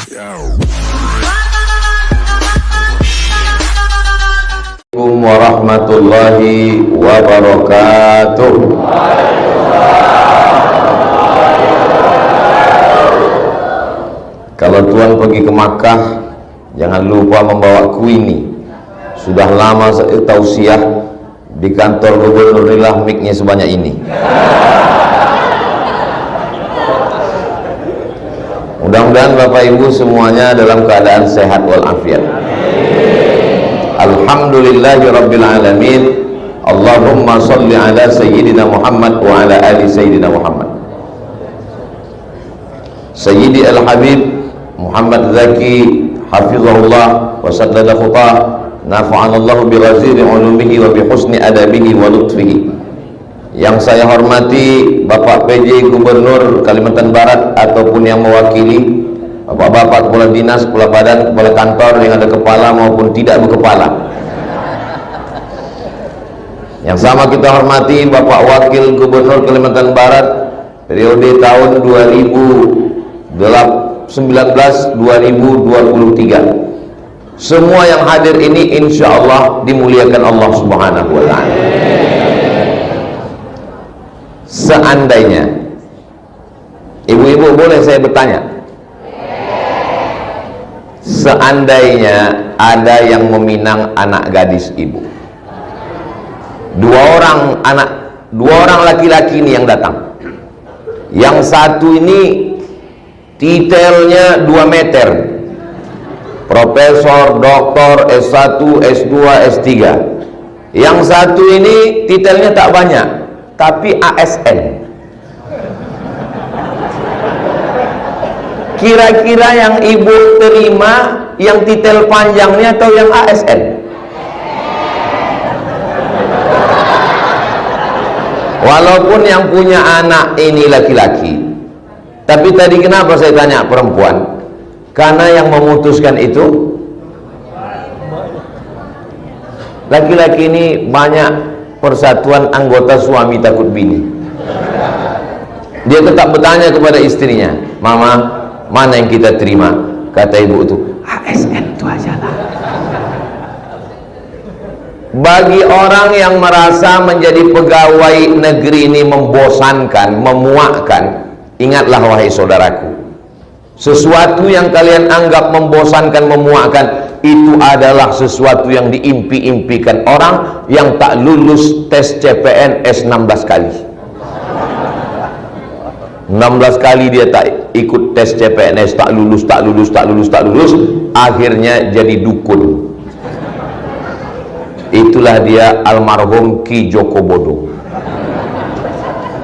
Assalamualaikum warahmatullahi wabarakatuh. Kalau Tuhan pergi ke Makkah, jangan lupa membawa kuini. Sudah lama saya tausiah di kantor gubernurilah mic-nya sebanyak ini. Mudah-mudahan Bapak Ibu semuanya dalam keadaan sehat walafiat. Alhamdulillahi Rabbil Alamin. Allahumma salli ala Sayyidina Muhammad wa ala ali Sayyidina Muhammad. Sayyidi Al-Habib Muhammad Zaki hafizahullah wa saddada khutah, nafa'anallahu bi ghaziri ulumihi wa bi husni adabihi wa lutfihi. Yang saya hormati Bapak PJ Gubernur Kalimantan Barat ataupun yang mewakili, Bapak-bapak kepala dinas, kepala badan, kepala kantor yang ada kepala maupun tidak berkepala. Yang sama kita hormati Bapak Wakil Gubernur Kalimantan Barat periode tahun 2019-2023. Semua yang hadir ini insya Allah dimuliakan Allah Subhanahu wa Ta'ala. Seandainya, ibu-ibu boleh saya bertanya, seandainya ada yang meminang anak gadis ibu, dua orang laki-laki ini yang datang, yang satu ini titelnya 2 meter, profesor, doktor, S1, S2, S3. Yang satu ini titelnya tak banyak, tapi ASN. Kira-kira yang ibu terima yang titel panjangnya atau yang ASN? Walaupun yang punya anak ini laki-laki, tapi tadi kenapa saya tanya perempuan? Karena yang memutuskan itu laki-laki ini banyak. Persatuan anggota suami takut bini. Dia tetap bertanya kepada istrinya, "Mama, mana yang kita terima?" Kata ibu itu, "ASN itu aja lah." Bagi orang yang merasa menjadi pegawai negeri ini membosankan, memuakkan, ingatlah wahai saudaraku, sesuatu yang kalian anggap membosankan, memuakkan, itu adalah sesuatu yang diimpi-impikan orang yang tak lulus tes CPNS 16 kali. 16 kali dia tak ikut tes CPNS, tak lulus, akhirnya jadi dukun. Itulah dia almarhum Ki Joko Bodo.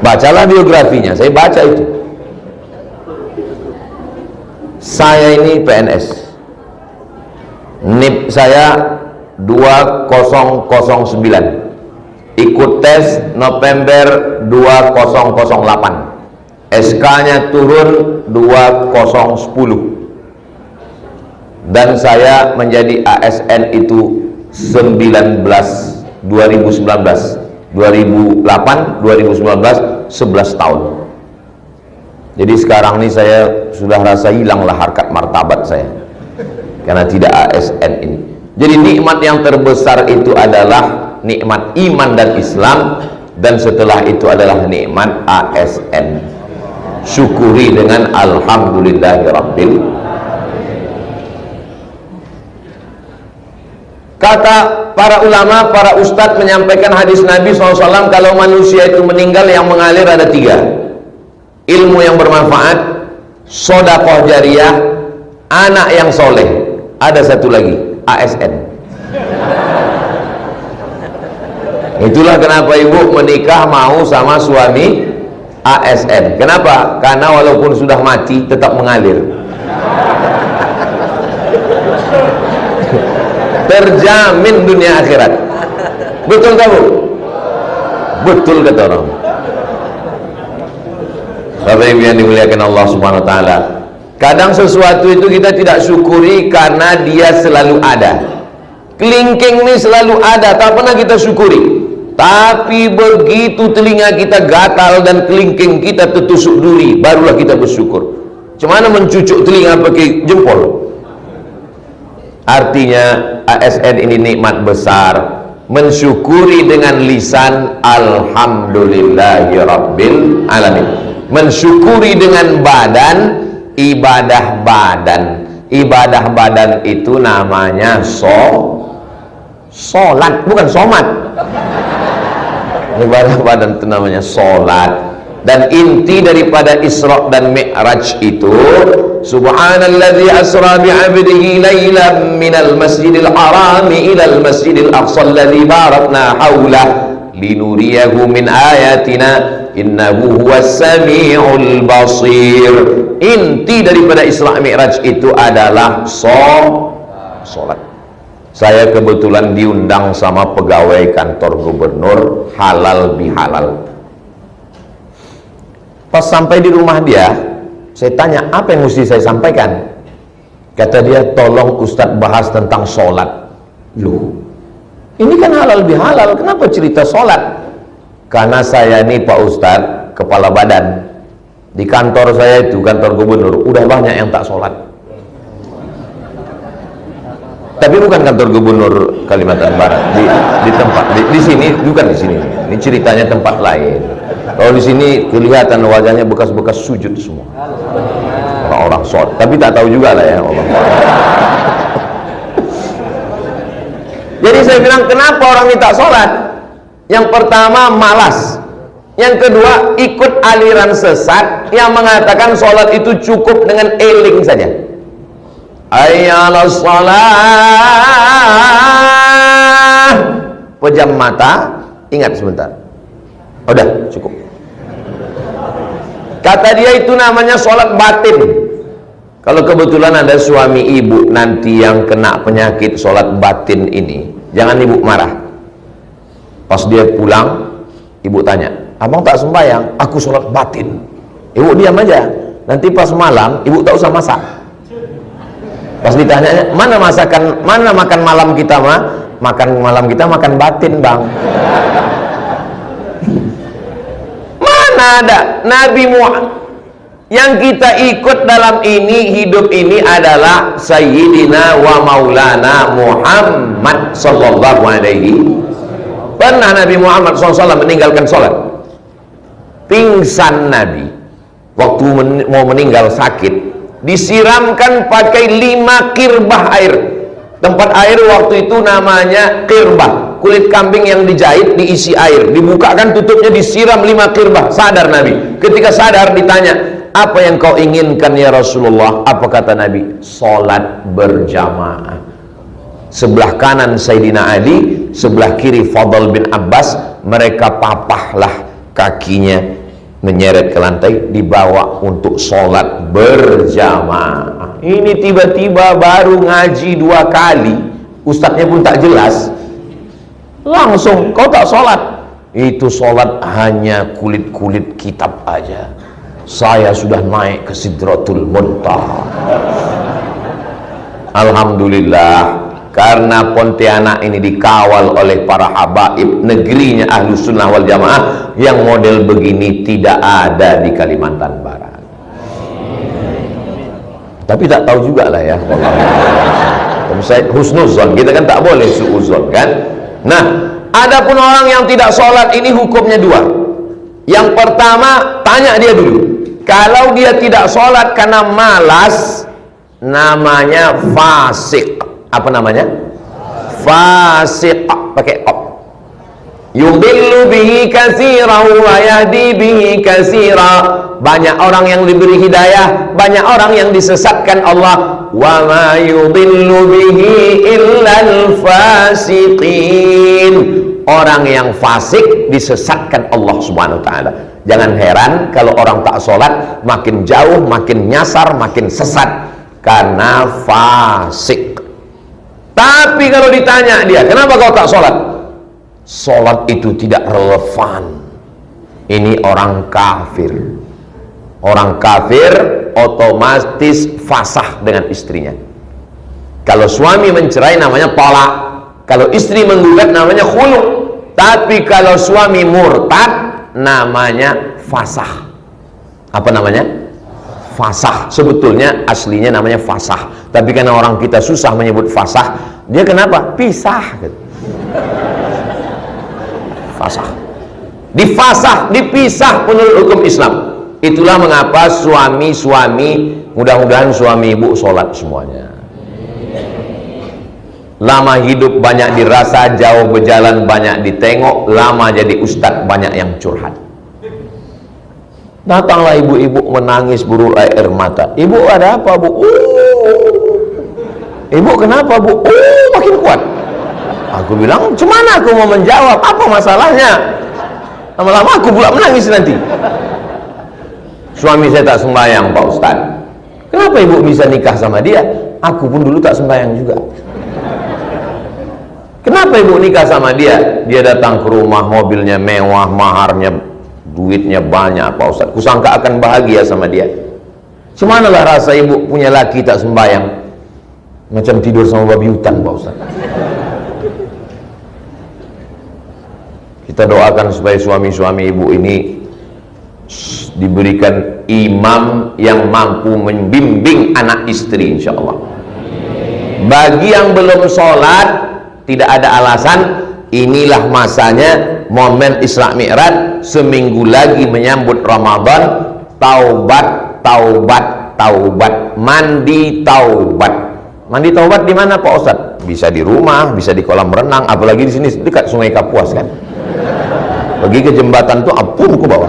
Bacalah biografinya, saya baca itu. Saya ini PNS, NIP saya 2009, ikut tes November 2008, SK nya turun 2010, dan saya menjadi ASN itu 2008, 2019, 11 tahun. Jadi sekarang ini saya sudah rasa hilanglah harkat martabat saya karena tidak ASN ini. Jadi nikmat yang terbesar itu adalah nikmat iman dan Islam, dan setelah itu adalah nikmat ASN. Syukuri dengan alhamdulillahirabbil. Kata para ulama, para ustadz menyampaikan hadis Nabi SAW, kalau manusia itu meninggal yang mengalir ada 3: ilmu yang bermanfaat, sedekah jariyah, anak yang soleh. Ada satu lagi, ASN. Itulah kenapa ibu menikah mau sama suami ASN. Kenapa? Karena walaupun sudah mati tetap mengalir. Terjamin dunia akhirat. Betul kamu? Betul kata orang. Bapak Ibu yang dimuliakan Allah Subhanahu wa Ta'ala, kadang sesuatu itu kita tidak syukuri karena dia selalu ada. Kelingking ini selalu ada, tak pernah kita syukuri. Tapi begitu telinga kita gatal dan kelingking kita tertusuk duri, barulah kita bersyukur. Cuma mencucuk telinga pakai jempol. Artinya ASN ini nikmat besar, mensyukuri dengan lisan alhamdulillahirabbil alamin, mensyukuri dengan badan, ibadah badan. Ibadah badan itu namanya sholat, bukan somat. Ibadah badan itu namanya sholat. Dan inti daripada Isra dan Mi'raj itu, subhanalladzi asra bi'abdihi laylan minal masjidil harami ilal masjidil aqsa alladzi barakna haulah linuriyahu min ayatina innahu huwas sami'ul basir. Inti daripada Isra Mi'raj itu adalah sholat. Saya kebetulan diundang sama pegawai kantor gubernur, halal bihalal. Pas sampai di rumah dia, saya tanya, apa yang mesti saya sampaikan? Kata dia, tolong Ustadz bahas tentang sholat. Loh, ini kan halal bihalal, kenapa cerita sholat? Karena saya ini Pak Ustadz, kepala badan. Di kantor saya itu, kantor gubernur, udah banyak yang tak sholat. Tapi bukan kantor gubernur Kalimantan Barat, di tempat, di sini, bukan di sini. Ini ceritanya tempat lain. Kalau di sini kelihatan wajahnya bekas-bekas sujud semua. Orang-orang sholat, tapi tak tahu juga lah ya Allah. Jadi saya bilang, kenapa orang ini tak sholat? Yang pertama, malas. Yang kedua, ikut aliran sesat yang mengatakan sholat itu cukup dengan eling saja. Ayyalas sholat, pejam mata, ingat sebentar, udah cukup. Kata dia itu namanya sholat batin. Kalau kebetulan ada suami ibu nanti yang kena penyakit sholat batin ini, jangan ibu marah. Pas dia pulang, ibu tanya, abang tak sembahyang? Aku sholat batin. Ibu diam aja. Nanti pas malam, ibu tak usah masak. Pas ditanya, mana masakan, mana makan malam kita mah? Makan malam kita makan batin, bang. Mana ada Nabi Muhammad yang kita ikut dalam ini, hidup ini adalah Sayyidina wa Maulana Muhammad sallallahu alaihi. Pernah Nabi Muhammad SAW meninggalkan sholat, pingsan Nabi waktu mau meninggal sakit, disiramkan pakai 5 kirbah air. Tempat air waktu itu namanya kirbah, kulit kambing yang dijahit diisi air, dibukakan tutupnya, disiram 5 kirbah. Sadar Nabi. Ketika sadar ditanya, apa yang kau inginkan ya Rasulullah? Apa kata Nabi? Sholat berjamaah. Sebelah kanan Sayyidina Ali, sebelah kiri Fadl bin Abbas. Mereka papahlah kakinya menyeret ke lantai, dibawa untuk sholat berjamaah. Ini tiba-tiba baru ngaji 2 kali, ustadznya pun tak jelas, langsung kau tak sholat. Itu sholat hanya kulit-kulit kitab aja. Saya sudah naik ke Sidratul Muntaha. Alhamdulillah, karena Pontianak ini dikawal oleh para habaib, negerinya Ahlus Sunnah wal Jamaah, yang model begini tidak ada di Kalimantan Barat. Tapi tak tahu juga lah ya. Tapi saya husnuzon, kita kan tak boleh suuzon kan. Nah, adapun orang yang tidak sholat ini hukumnya 2. Yang pertama, tanya dia dulu. Kalau dia tidak sholat karena malas, namanya fasik. Apa namanya? Fasik, pakai op. Yudillu bihi katsira wa yahdi bihi katsira. Banyak orang yang diberi hidayah, banyak orang yang disesatkan Allah. Wa ma yudillu bihi illal fasiqin. Orang yang fasik disesatkan Allah Subhanahu wa taala. Jangan heran kalau orang tak sholat makin jauh, makin nyasar, makin sesat, karena fasik. Tapi kalau ditanya dia, kenapa kau tak sholat? Sholat itu tidak relevan. Ini orang kafir. Orang kafir otomatis fasah dengan istrinya. Kalau suami mencerai namanya talak. Kalau istri menggugat namanya khulu. Tapi kalau suami murtad namanya fasah. Apa namanya? fasah. Sebetulnya aslinya namanya fasah, tapi karena orang kita susah menyebut fasah, dia kenapa? Pisah gitu. Fasah, difasah, dipisah menurut hukum Islam. Itulah mengapa suami-suami, mudah-mudahan suami ibu sholat semuanya. Lama hidup banyak dirasa, jauh berjalan banyak ditengok, lama jadi ustadz banyak yang curhat. Datanglah ibu-ibu menangis berurai air mata. Ibu ada apa bu? Ibu kenapa bu? Makin kuat. Aku bilang, cemana aku mau menjawab? Apa masalahnya? Lama-lama aku pula menangis nanti. Suami saya tak sembahyang Pak Ustadz. Kenapa ibu bisa nikah sama dia? Aku pun dulu tak sembahyang juga. Kenapa ibu nikah sama dia? Dia datang ke rumah, mobilnya mewah, maharnya, duitnya banyak Pak Ustadz. Kusangka akan bahagia sama dia. Cemanalah rasa ibu punya laki tak sembahyang? Macam tidur sama babi hutan Pak Ustadz. Kita doakan supaya suami-suami ibu ini diberikan imam yang mampu membimbing anak istri, insya Allah. Bagi yang belum sholat, tidak ada alasan. Inilah masanya, momen Isra Mi'raj, seminggu lagi menyambut Ramadan. Taubat, taubat, taubat, mandi taubat. Mandi taubat di mana Pak Ustadz? Bisa di rumah, bisa di kolam renang, apalagi di sini dekat Sungai Kapuas kan. Pergi ke jembatan tuh ampun ke bawah.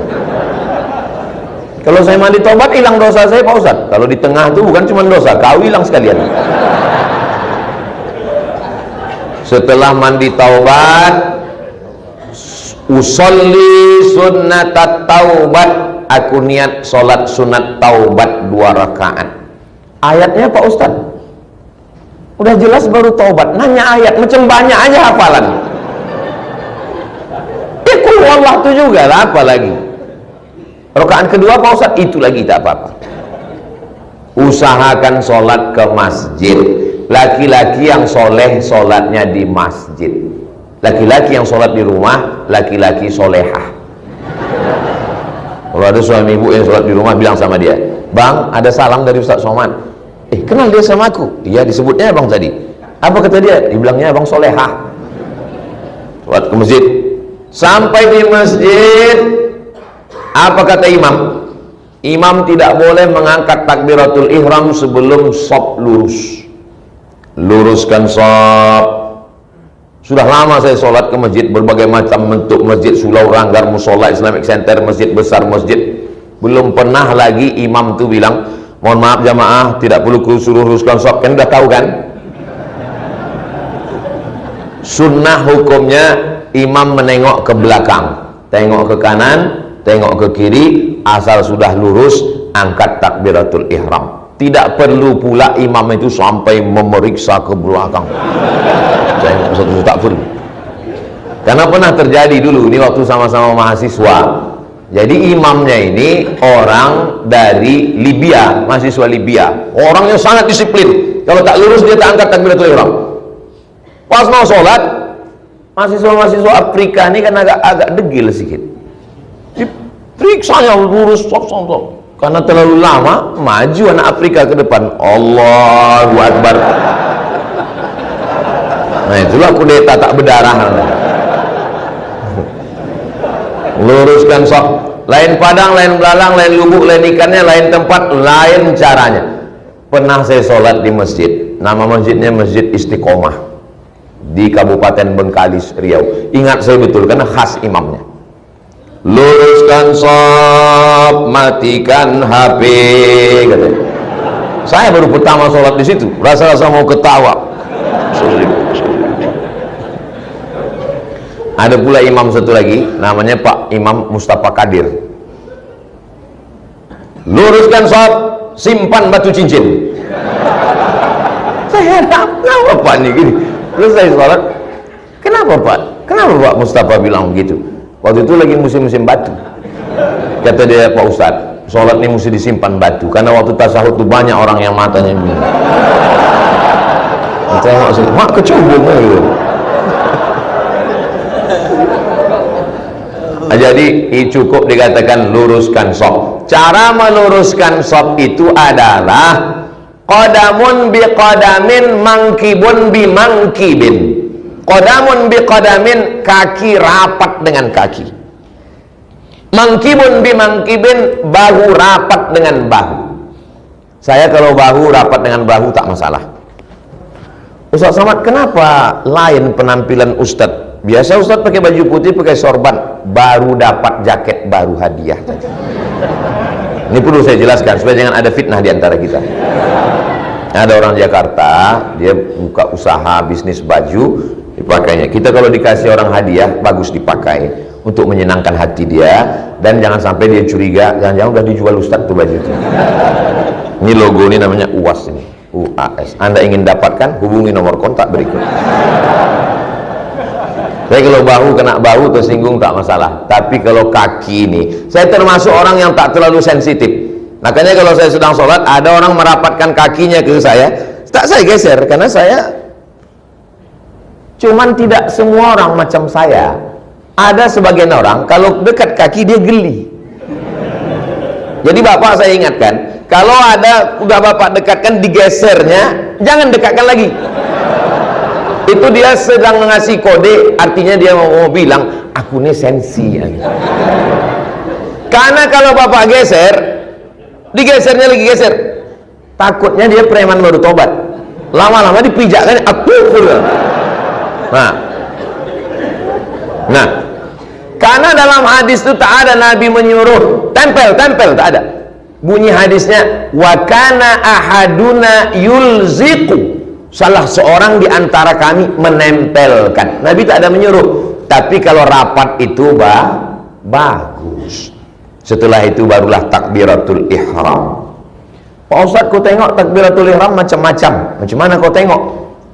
Kalau saya mandi taubat, hilang dosa saya Pak Ustadz. Kalau di tengah tuh bukan cuma dosa, kau hilang sekalian. Setelah mandi taubat, usolli sunnatat taubat, aku niat sholat sunat taubat 2 rakaat. Ayatnya Pak Ustadz udah jelas baru taubat, nanya ayat macam banyak aja hafalan. Allah itu juga lah, apa lagi? Rakaat kedua Pak Ustadz, itu lagi tak apa-apa. Usahakan sholat ke masjid. Laki-laki yang soleh sholatnya di masjid. Laki-laki yang sholat di rumah, laki-laki solehah. Kalau ada suami ibu yang sholat di rumah, bilang sama dia, Bang, ada salam dari Ustadz Somad. Kenal dia sama aku? Iya, disebutnya Bang tadi. Apa kata dia? Dibilangnya Bang solehah. Sholat ke masjid. Sampai di masjid, apa kata imam? Imam tidak boleh mengangkat takbiratul ihram sebelum shaf lurus. Luruskan shaf. Sudah lama saya sholat ke masjid, berbagai macam bentuk masjid, Sulau Ranggar, Musola, Islamic Center, masjid besar, masjid. Belum pernah lagi imam tuh bilang, mohon maaf jamaah, tidak perlu suruh luruskan shaf. Kan udah tahu kan? Sunnah hukumnya, imam menengok ke belakang, tengok ke kanan, tengok ke kiri, asal sudah lurus, angkat takbiratul ihram. Tidak perlu pula imam itu sampai memeriksa ke belakang. Saya tak perlu. Karena pernah terjadi dulu, ini waktu sama-sama mahasiswa. Jadi imamnya ini orang dari Libya, mahasiswa Libya. Orangnya sangat disiplin. Kalau tak lurus dia tak angkat takbiratul ihram. Pas mau sholat, mahasiswa-mahasiswa Afrika ini kan agak degil sedikit. Diperiksanya lurus, karena terlalu lama, maju anak Afrika ke depan. Allahu Akbar. Nah itulah kudeta tak berdarah. Luruskan shaf. Lain padang, lain belalang, lain lubuk, lain ikannya, lain tempat, lain caranya. Pernah saya sholat di masjid. Nama masjidnya Masjid Istiqomah di Kabupaten Bengkalis, Riau. Ingat saya betul karena khas imamnya. Luruskan shaf, matikan HP, katanya. Saya baru pertama sholat di situ, rasa-rasa mau ketawa. Ada pula imam satu lagi, namanya Pak Imam Mustafa Kadir. Luruskan shaf, simpan batu cincin. Saya apa Pak ini gini? Terus saya sholat, kenapa Pak? Kenapa Pak Mustafa bilang begitu? Waktu itu lagi musim-musim batu. Kata dia, Pak Ustadz, sholat ini mesti disimpan batu, karena waktu tasahud itu banyak orang yang matanya begini. Saya maksud, mak kecubung gitu. Jadi cukup dikatakan luruskan shaf. cara meluruskan shop itu adalah qadamun bi qadamin, mangkibun bi mangkibin. Qadamun bi qadamin, kaki rapat dengan kaki. Mangkibun bi mangkibin, bahu rapat dengan bahu. Saya kalau bahu rapat dengan bahu tak masalah. Ustaz Somad, kenapa lain penampilan Ustaz? Biasa Ustaz pakai baju putih, pakai sorban, baru dapat jaket baru hadiah tadi. Ini perlu saya jelaskan supaya jangan ada fitnah di antara kita. Ada orang Jakarta, dia buka usaha bisnis baju, dipakainya. Kita kalau dikasih orang hadiah, bagus dipakai untuk menyenangkan hati dia, dan jangan sampai dia curiga, jangan-jangan udah dijual Ustaz tuh baju itu. Ini logo ini namanya UAS ini, UAS. Anda ingin dapatkan, hubungi nomor kontak berikut. Saya kalau bahu kena bahu tersinggung tak masalah, tapi kalau kaki ini, saya termasuk orang yang tak terlalu sensitif. Makanya kalau saya sedang sholat, ada orang merapatkan kakinya ke saya, tak saya geser, karena saya cuman tidak semua orang macam saya. Ada sebagian orang kalau dekat kaki dia geli. Jadi bapak saya ingatkan, kalau ada udah bapak dekatkan, digesernya, jangan dekatkan lagi. Itu dia sedang mengasih kode, artinya dia mau bilang aku ini sensi. Karena kalau bapak geser, digesernya lagi geser, takutnya dia preman baru tobat, lama-lama dipijakkan aku. Nah, karena dalam hadis itu tak ada Nabi menyuruh tempel, tak ada. Bunyi hadisnya, wa kana ahaduna yulziqu, salah seorang di antara kami menempelkan. Nabi tak ada menyuruh, tapi kalau rapat itu bagus. Setelah itu barulah takbiratul ihram. Pak Ustaz, kau tengok takbiratul ihram macam-macam. Macam mana kau tengok?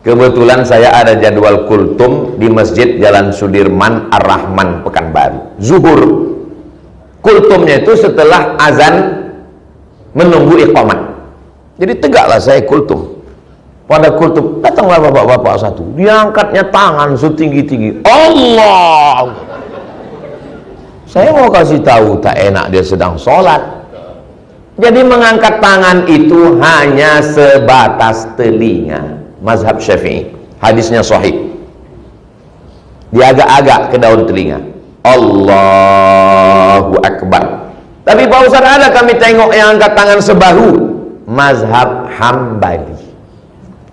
Kebetulan saya ada jadwal kultum di Masjid Jalan Sudirman Ar-Rahman Pekanbaru, zuhur. Kultumnya itu setelah azan menunggu iqamat. Jadi tegaklah saya kultum. Pada kultum datanglah bapak-bapak satu, diangkatnya tangan setinggi-tinggi, Allah. Saya mau kasih tahu, tak enak dia sedang sholat. Jadi mengangkat tangan itu hanya sebatas telinga. Mazhab Syafi'i, hadisnya sahih. Diagak-agak ke daun telinga, Allahu Akbar. Tapi Pak Ustaz, ada kami tengok yang angkat tangan sebahu. Mazhab Hambali.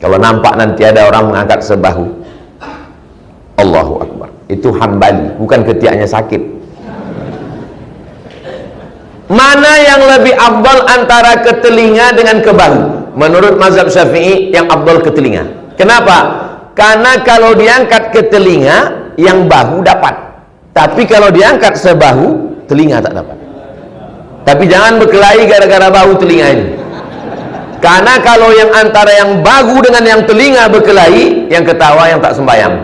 Kalau nampak nanti ada orang mengangkat sebahu, Allahu Akbar, itu Hambali, bukan ketiaknya sakit. Mana yang lebih afdal antara ke telinga dengan ke bahu? Menurut mazhab Syafi'i, yang afdal ke telinga. Kenapa? Karena kalau diangkat ke telinga, yang bahu dapat. Tapi kalau diangkat sebahu, telinga tak dapat. Tapi jangan berkelahi gara-gara bahu telinga ini. Karena kalau yang antara yang bahu dengan yang telinga berkelahi, yang ketawa yang tak sembahyang.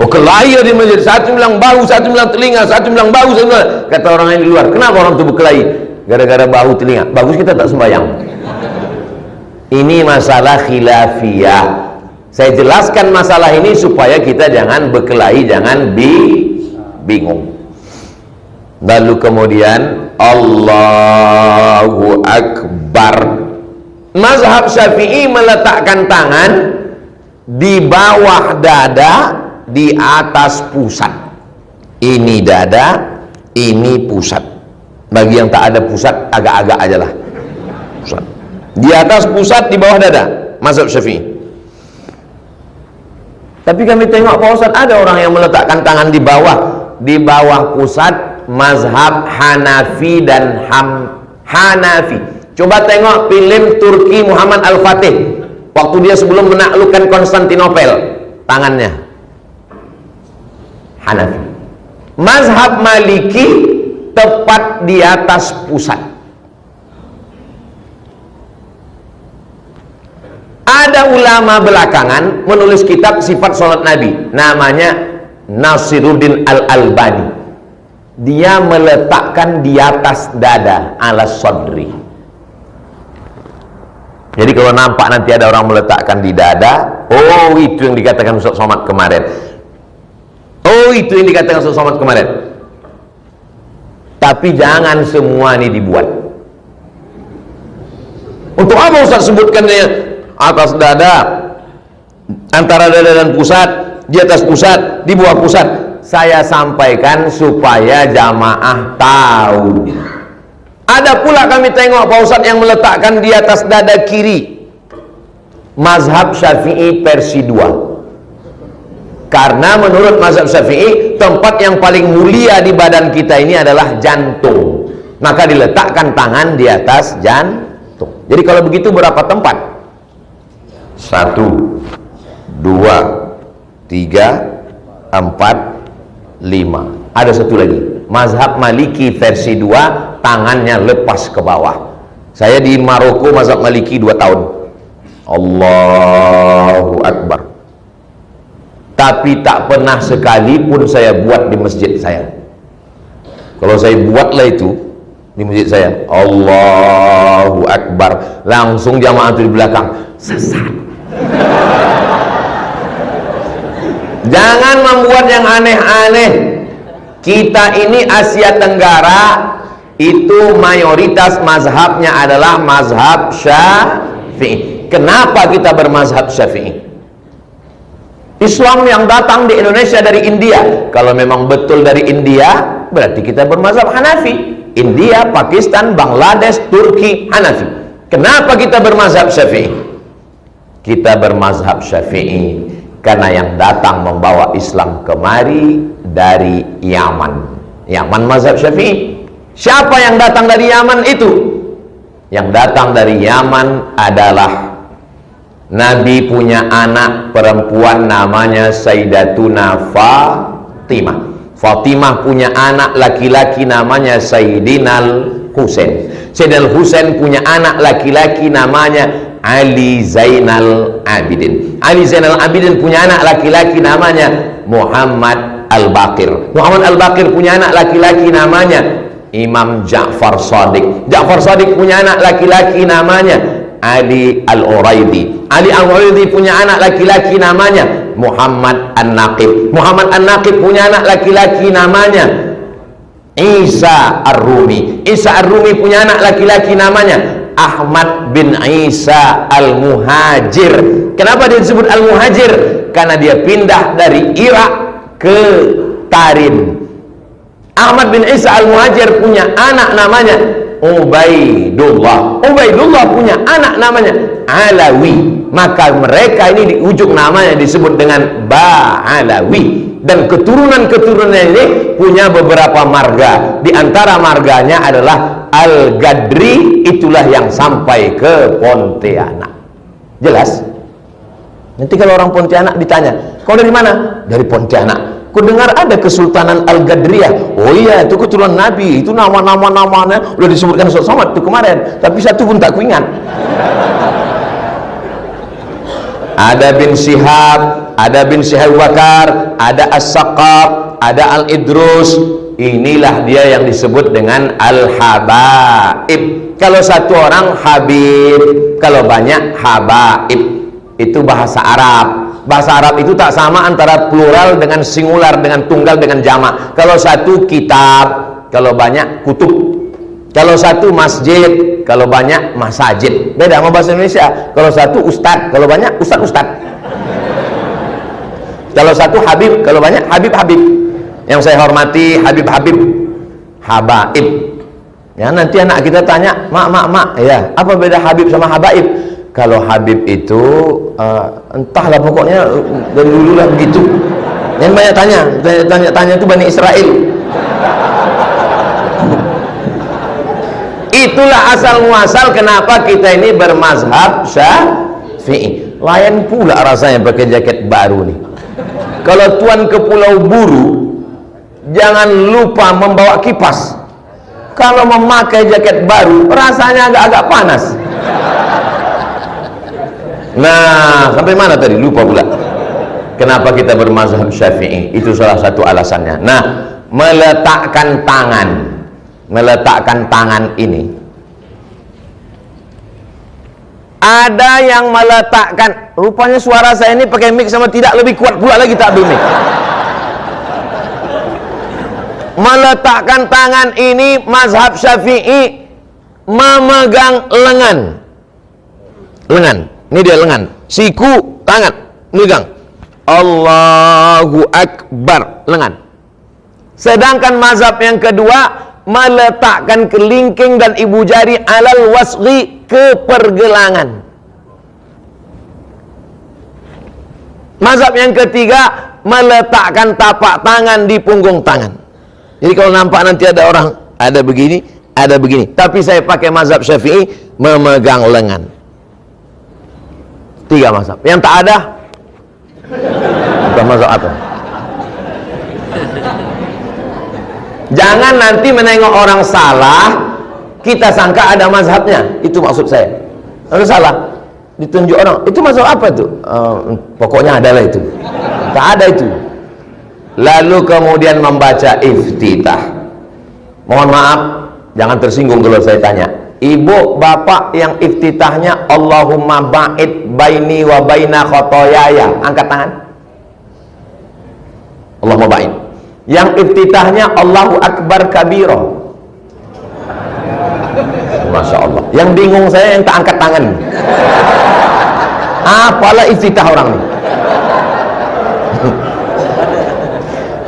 Oh, kelahi di masjid, satu bilang bahu, satu bilang telinga, satu bilang bahu, satu bilang. Kata orang yang di luar, kenapa orang itu berkelahi? Gara-gara bahu telinga. Bagus kita tak sembahyang. Ini masalah khilafiyah. Saya jelaskan masalah ini supaya kita jangan berkelahi, jangan bingung. Lalu kemudian Allahu Akbar. Mazhab Syafi'i meletakkan tangan di bawah dada, di atas pusat. Ini dada, ini pusat. Bagi yang tak ada pusat, agak-agak aja lah pusat. Di atas pusat, di bawah dada, mazhab Syafi'i. Tapi kami tengok Pak Ustaz, ada orang yang meletakkan tangan di bawah pusat, mazhab Hanafi dan Hanafi. Coba tengok film Turki Muhammad Al-Fatih waktu dia sebelum menaklukkan Konstantinopel, tangannya Hanafi. Mazhab Maliki tepat di atas pusat. Ada ulama belakangan menulis kitab sifat sholat Nabi, namanya Nasiruddin Al-Albani. Dia meletakkan di atas dada, ala sodri. Jadi kalau nampak nanti ada orang meletakkan di dada, oh itu yang dikatakan Ustaz Somad kemarin. Oh itu yang dikatakan Ustaz Somad kemarin. Tapi jangan semua ini dibuat. Untuk apa Ustaz sebutkannya atas dada, antara dada dan pusat, di atas pusat, di bawah pusat? Saya sampaikan supaya jamaah tahu. Ada pula kami tengok Pak Ustaz yang meletakkan di atas dada kiri, mazhab Syafi'i versi 2. Karena menurut mazhab Syafi'i, tempat yang paling mulia di badan kita ini adalah jantung, maka diletakkan tangan di atas jantung. Jadi kalau begitu berapa tempat? 1, 2, 3, 4, 5. Ada satu lagi, mazhab Maliki versi 2, tangannya lepas ke bawah. Saya di Maroko mazhab Maliki 2 tahun. Allahu Akbar. Tapi tak pernah sekalipun saya buat di masjid saya. Kalau saya buatlah itu di masjid saya, Allahu Akbar, langsung jamaah itu di belakang sesat. Jangan membuat yang aneh-aneh. Kita ini Asia Tenggara itu mayoritas mazhabnya adalah mazhab Syafi'i. Kenapa kita bermazhab Syafi'i? Islam yang datang di Indonesia dari India, kalau memang betul dari India, berarti kita bermazhab Hanafi. India, Pakistan, Bangladesh, Turki, Hanafi. Kenapa kita bermazhab Syafi'i? Kita bermazhab Syafi'i karena yang datang membawa Islam kemari dari Yaman. Yaman mazhab Syafi'i. Siapa yang datang dari Yaman itu? Yang datang dari Yaman adalah Nabi punya anak perempuan namanya Sayyidatuna Fatimah. Fatimah punya anak laki-laki namanya Sayyidinal Husain. Sayyidinal Husain punya anak laki-laki namanya Ali Zainal Abidin. Ali Zainal Abidin punya anak laki-laki namanya Muhammad Al-Baqir. Muhammad Al-Baqir punya anak laki-laki namanya Imam Ja'far Shadiq. Ja'far Shadiq punya anak laki-laki namanya Ali Al-Uraidi. Ali Al-Uraidi punya anak laki-laki namanya Muhammad An-Naqib. Muhammad An-Naqib punya anak laki-laki namanya Isa Ar-Rumi. Isa Ar-Rumi punya anak laki-laki namanya Ahmad bin Isa Al-Muhajir. Kenapa dia disebut Al-Muhajir? Karena dia pindah dari Irak ke Tarim. Ahmad bin Isa Al-Muhajir punya anak namanya Ubaidullah. Ubaidullah punya anak namanya Alawi. Maka mereka ini di ujung namanya disebut dengan Ba'alawi. Dan keturunan-keturunan ini punya beberapa marga. Di antara marganya adalah Al-Gadri. Itulah yang sampai ke Pontianak. Jelas? Nanti kalau orang Pontianak ditanya, kau dari mana? Dari Pontianak. Ku dengar ada Kesultanan Al-Gadriyah. Oh iya, itu keturunan Nabi. Itu nama-namanya udah disebutkan Ustaz Somad itu kemarin. Tapi satu pun tak kuingat. Ada bin Syihab, ada bin Syihab Bakar, ada As-Saqaf, ada Al-Idrus. Inilah dia yang disebut dengan Al-Habaib. Kalau satu orang Habib, kalau banyak Habaib. Itu bahasa Arab. Bahasa Arab itu tak sama antara plural dengan singular, dengan tunggal, dengan jamak. Kalau satu kitab, kalau banyak kutub. Kalau satu masjid, kalau banyak masajid. Beda sama bahasa Indonesia. Kalau satu ustad, kalau banyak ustad-ustad. Kalau satu habib, kalau banyak habib-habib. Yang saya hormati habib-habib, habaib. Ya, nanti anak kita tanya, mak, ya, apa beda habib sama habaib? Kalau habib itu entahlah, pokoknya dari dulu lah begitu. Yang banyak tanya itu Bani Israel. Itulah asal muasal kenapa kita ini bermazhab Syafi'i. Lain pula rasanya pakai jaket baru nih. Kalau tuan ke Pulau Buru, jangan lupa membawa kipas. Kalau memakai jaket baru, rasanya agak-agak panas. Nah, sampai mana tadi? Lupa pula. Kenapa kita bermazhab Syafi'i? Itu salah satu alasannya. Nah, meletakkan tangan ini. Ada yang meletakkan, rupanya suara saya ini pakai mic sama tidak lebih kuat pula lagi tak mic. meletakkan tangan ini mazhab Syafi'i memegang lengan. Ini dia lengan, siku, tangan, megang. Allahu Akbar, lengan. Sedangkan mazhab yang kedua meletakkan kelingking dan ibu jari alal wasghi, ke pergelangan. Mazhab yang ketiga meletakkan tapak tangan di punggung tangan. Jadi kalau nampak nanti ada orang ada begini, ada begini. Tapi saya pakai mazhab Syafi'i memegang lengan. 3 mazhab. Yang tak ada bukan mazhab apa. Jangan nanti menengok orang salah kita sangka ada mazhabnya. Itu maksud saya. Kalau salah ditunjuk orang, itu mazhab apa itu? Pokoknya adalah itu. Tak ada itu. Lalu kemudian membaca iftitah. Mohon maaf, jangan tersinggung kalau saya tanya. Ibu bapak yang iftitahnya Allahumma ba'id baini wa baina khotoyaya, angkat tangan. Allahumma ba'id. Yang iftitahnya Allahu Akbar kabiro. Masya Allah. Yang bingung saya yang tak angkat tangan. Apalah iftitah orang ini.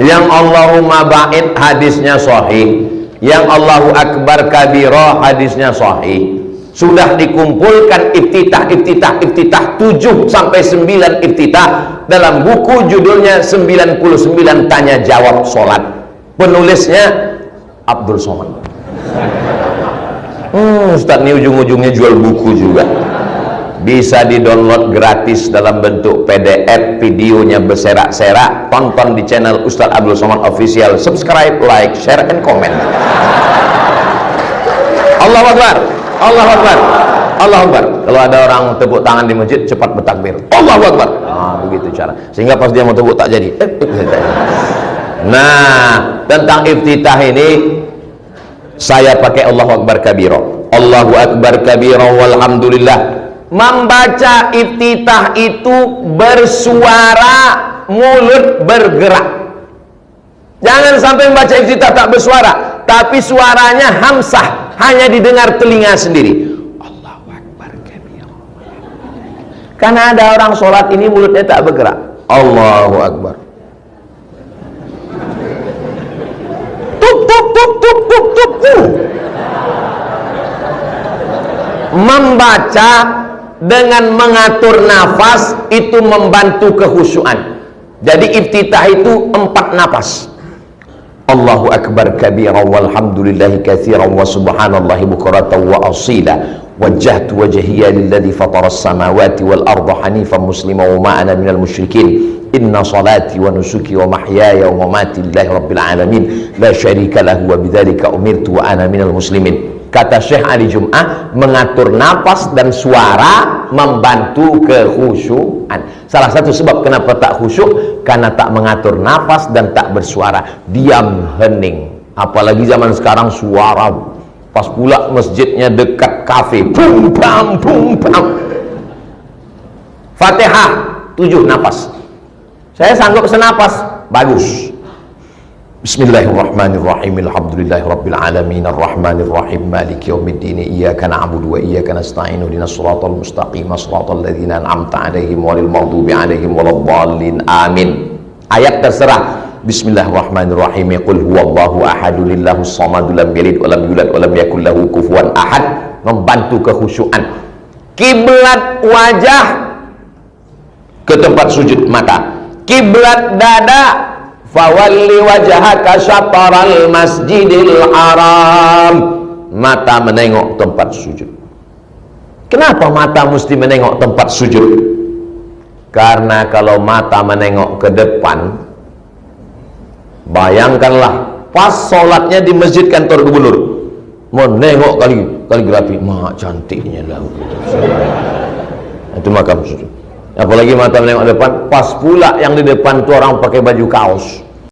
Yang Allahumma ba'id hadisnya sahih, yang Allahu Akbar kabiro hadisnya sahih. Sudah dikumpulkan iftitah 7 sampai 9 iftitah dalam buku judulnya 99 tanya jawab solat. Penulisnya Abdul Somad. Ustaz ini ujung-ujungnya jual buku juga. Bisa di-download gratis dalam bentuk PDF, videonya berserak-serak. Tonton di channel Ustaz Abdul Somad Official. Subscribe, like, share, and comment. Allahu Akbar, Allahu Akbar, Allahu Akbar. Kalau ada orang tepuk tangan di masjid, cepat bertakbir. Allahu Akbar. Begitu cara. Sehingga pas dia mau tepuk tak jadi. Nah, tentang iftitah ini saya pakai Allahu Akbar kabiro. Allahu Akbar kabiro walhamdulillah. Membaca iftitah itu bersuara, mulut bergerak. Jangan sampai membaca iftitah tak bersuara, tapi suaranya hamsah, hanya didengar telinga sendiri. Allahu Akbar kabira. Karena ada orang sholat ini mulutnya tak bergerak. Allahu Akbar. Tuk tuk tuk tuk tuk tuk tuk. Membaca dengan mengatur nafas itu membantu kekhusyuan. Jadi iftitah itu 4 nafas. Allahu Akbar kabira walhamdulillahi katsiran wa subhanallahi bukratan wa asila. Wajjahtu wajhiya lilladzi fataras samawati wal arda hanifan musliman wa ma ana minal musyrikin. Inna salati wa nusuki wa mahyaya wa mamati lillahi rabbil alamin la syarika lahu wa bidzalika umirtu wa ana minal muslimin. Kata Syekh Ali Jum'ah, mengatur napas dan suara membantu kekhusyuan. Salah satu sebab kenapa tak khusyuk, karena tak mengatur napas dan tak bersuara, diam hening. Apalagi zaman sekarang suara, pas pula masjidnya dekat kafe, bum bam bum bam. Fatihah 7 napas. Saya sanggup senapas, bagus. Bismillahirrahmanirrahim. Alhamdulillahirabbil alamin arrahmanirrahim maliki yaumiddin iyyaka na'budu wa iyyaka nasta'in ihdinas siratal mustaqim siratal ladzina an'amta 'alaihim ghairil maghdubi 'alaihim waladdallin. Amin. Ayat terserah. Bismillahirrahmanirrahim. Qul huwallahu ahad lillahus samad lam yalid wa lam yulad wa lam yakul lahu kufuwan ahad. Membantu kekhusyuan. Kiblat wajah ke tempat sujud mata. Kiblat dada fawalli wajhaka syatral masjidil haram. Mata menengok tempat sujud. Kenapa mata mesti menengok tempat sujud? Karena kalau mata menengok ke depan, bayangkanlah pas sholatnya di masjid kantor gubernur, menengok kaligrafi, mak cantiknya lah. Itu makam sujud. Apalagi mata menengok depan, pas pula yang di depan tuh orang pakai baju kaos.